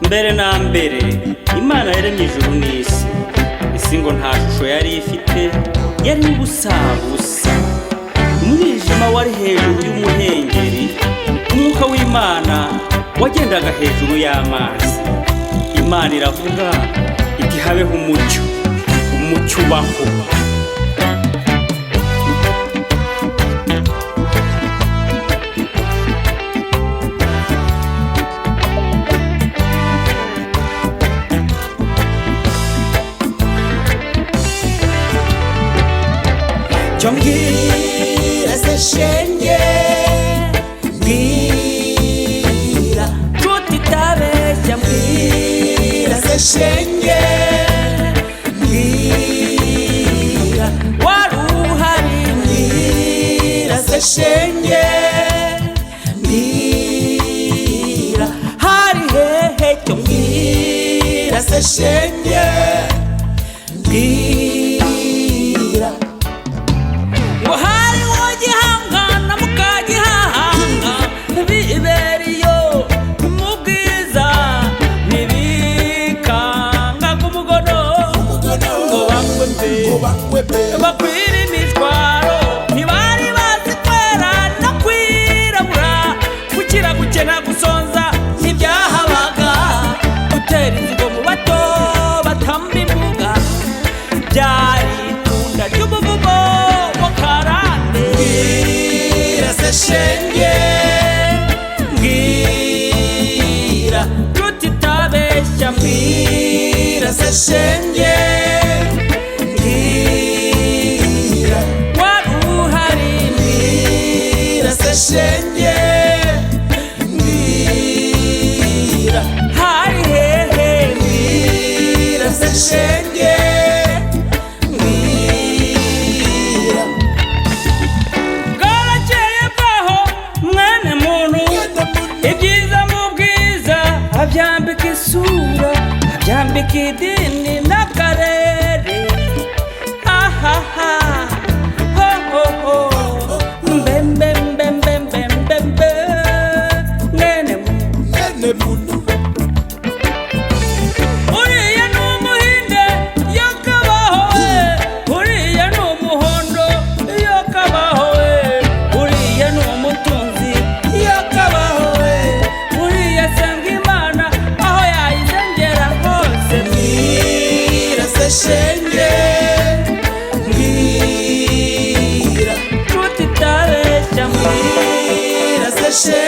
mbere na mbere Imana yaremye ijuru n'isi. Isi ngo nta shusho yari ifite, yari ubusabusa. Umwijima wari hejuru y'umuhengeri, umwuka w'Imana wagendaga hejuru y'amazi. Imana iravuga iti habeho umucyo, umucyo ubaho. Mbwira se shenge, mbwira nshuti itabeshya, mbwira se shenge, mbwira wari uhari, mbwira se shenge, mbwira hari hehe cyo, mbwira se shenge, mbwira bakwira imishwaro, ntibari bazi kwera no kwirabura, gukira gukena gusonza ntibyahabaga, gutera inzigo mu bato batamba imbuga, byari itunda ry'umuvumo mu karande. Mbwira se shenge, mbwira nshuti itabeshya, mbwira se shenge, shenge, mbwira hari hehe, mbwira se shenge, mbwira bwarakeye bwaho mwene muntu, ibyiza mu bwiza abyambika isura, abyambika idini n'akarere. Ahaha ho ho ho mbembe uriya ni umuhinde iyo kabaho we, uriya ni umuhondo iyo kabaho we, uriya ni umutunzi iyo kabaho we, uriya asenga Imana aho yayizengera hose. Mbwira se shenge, mbwira nshuti itabeshya, mbwira se shenge.